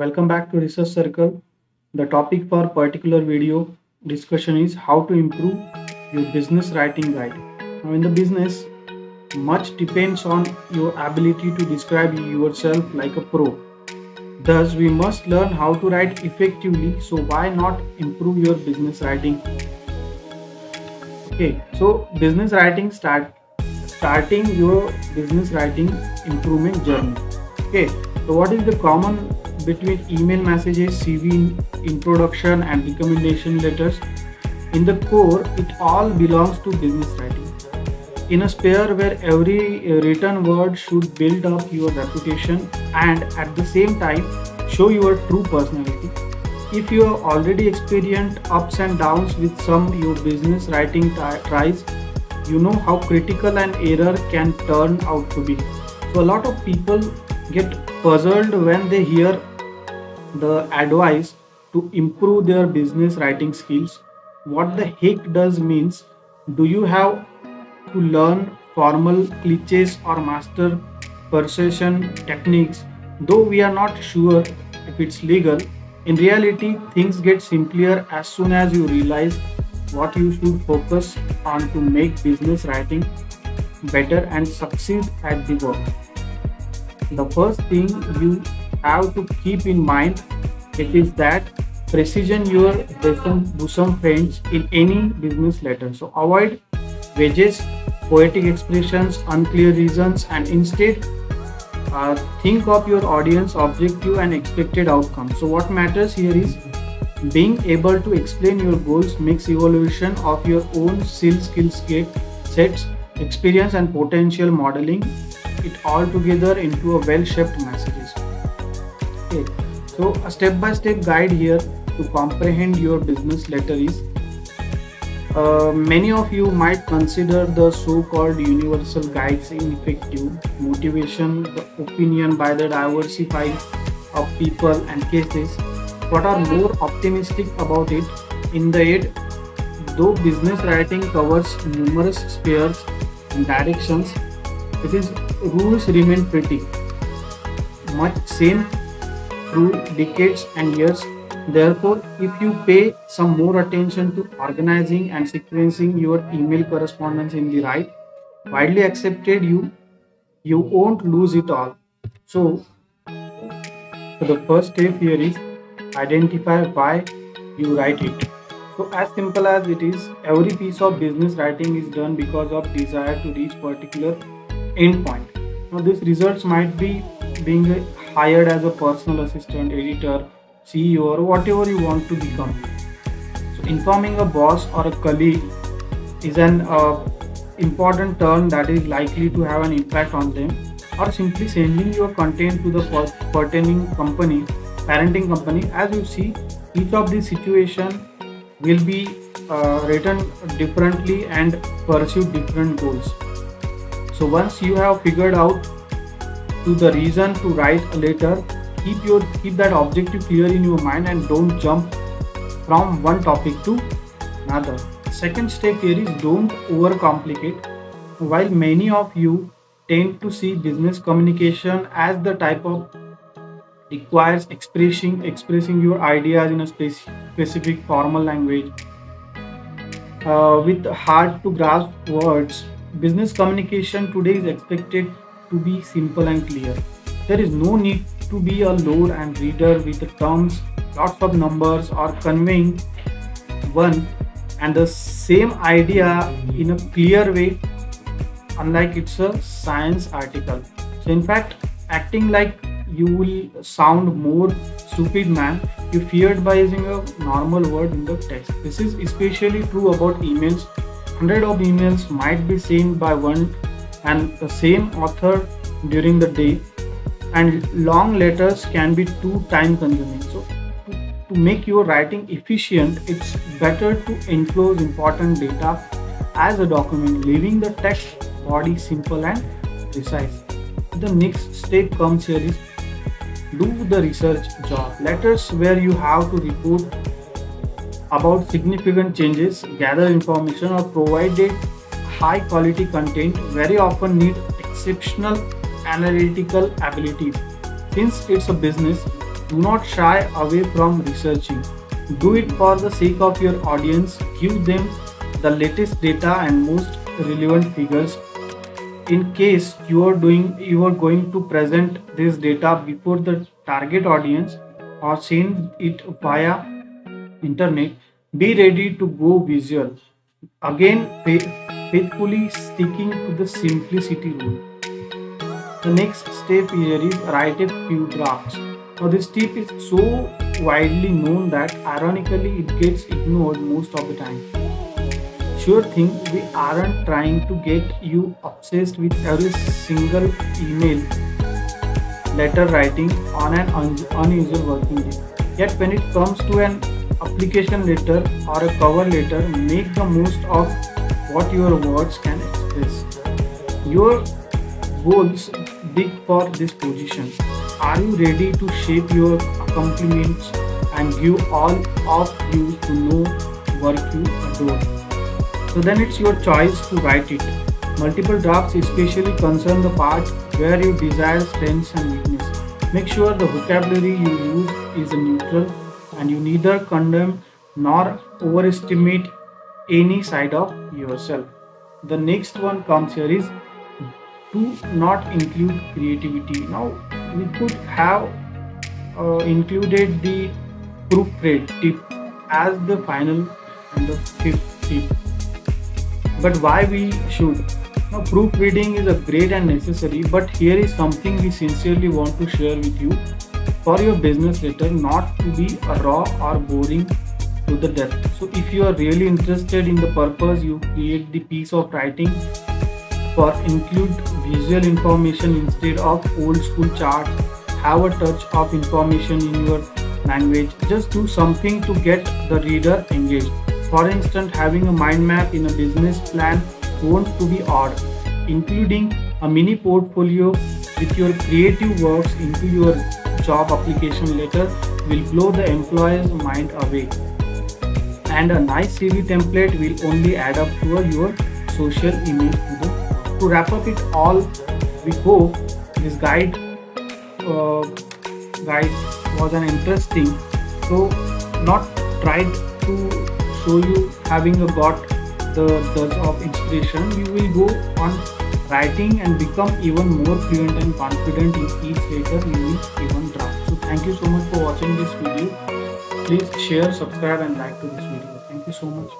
Welcome back to Research Circle. The topic for particular video discussion is how to improve your business writing guide. Now, in the business, much depends on your ability to describe yourself like a pro. Thus, we must learn how to write effectively. So, why not improve your business writing? Okay, so business writing starting your business writing improvement journey. Okay, so what is the common between email messages, CV introduction, and recommendation letters? In the core, it all belongs to business writing. In a sphere where every written word should build up your reputation and at the same time show your true personality. If you have already experienced ups and downs with some your business writing tries, you know how critical an error can turn out to be. So a lot of people get puzzled when they hear the advice to improve their business writing skills. What the heck does means? Do you have to learn formal cliches or master persuasion techniques? Though we are not sure if it's legal, in reality, things get simpler as soon as you realize what you should focus on to make business writing better and succeed at the work. The first thing you have to keep in mind it is that precision your bosom friends in any business letter. So avoid wedges, poetic expressions, unclear reasons, and instead think of your audience objective and expected outcome. So what matters here is being able to explain your goals makes evaluation of your own skill sets, experience, and potential modeling it all together into a well-shaped messages. Okay, so a step-by-step guide here to comprehend your business letter is many of you might consider the so-called universal guides ineffective. Motivation, the opinion by the diversity of people and cases. What are more optimistic about it? In the end, though business writing covers numerous spheres and directions, it is rules remain pretty much same through decades and years. Therefore, if you pay some more attention to organizing and sequencing your email correspondence in the right, widely accepted you won't lose it all. So the first step here is identify why you write it. So as simple as it is, every piece of business writing is done because of desire to reach particular endpoint. Now these results might be being hired as a personal assistant, editor, CEO, or whatever you want to become. So informing a boss or a colleague is an important turn that is likely to have an impact on them, or simply sending your content to the parenting company. As you see, each of these situations will be written differently and pursue different goals. So once you have figured out to the reason to write a letter, keep that objective clear in your mind and don't jump from one topic to another. Second step here is don't overcomplicate. While many of you tend to see business communication as the type of requires expressing your ideas in a specific formal language with hard to grasp words, business communication today is expected to be simple and clear. There is no need to be a load and reader with the terms, lots of numbers, or conveying one and the same idea in a clear way, unlike it's a science article. So in fact, acting like you will sound more stupid man you feared by using a normal word in the text. This is especially true about emails. Hundreds of emails might be sent by one and the same author during the day, and long letters can be too time consuming. So to make your writing efficient, it's better to enclose important data as a document, leaving the text body simple and precise. The next step comes here is do the research job. Letters where you have to report about significant changes, gather information, or provided high quality content very often need exceptional analytical abilities. Since it's a business, do not shy away from researching. Do it for the sake of your audience. Give them the latest data and most relevant figures. In case you are going to present this data before the target audience or send it via internet, be ready to go visual. Again, faithfully sticking to the simplicity rule. The next step here is write a few drafts. Now this tip is so widely known that ironically it gets ignored most of the time. Sure thing, we aren't trying to get you obsessed with every single email letter writing on an unusual working day. Yet when it comes to an application letter or a cover letter, make the most of what your words can express. Your goals big for this position. Are you ready to shape your accomplishments and give all of you to know work you adore? So then it's your choice to write it. Multiple drafts especially concern the part where you desire strengths and weaknesses. Make sure the vocabulary you use is neutral and you neither condemn nor overestimate any side of yourself. The next one comes here is do not include creativity. Now we could have included the proofread tip as the final and the fifth tip, but why we should? Now proofreading is a great and necessary, but here is something we sincerely want to share with you. For your business letter not to be raw or boring to the death. So if you are really interested in the purpose, you create the piece of writing for include visual information instead of old school charts. Have a touch of information in your language. Just do something to get the reader engaged. For instance, having a mind map in a business plan won't to be odd. Including a mini portfolio with your creative works into your job application letter will blow the employer's mind away. And a nice CV template will only add up to your social image. To wrap up it all, we hope this guide was an interesting. So not tried to show you having got the dose of inspiration. You will go on writing and become even more fluent and confident in each letter you will even draft. So thank you so much for watching this video. Please share, subscribe and like to this video. Thank you so much.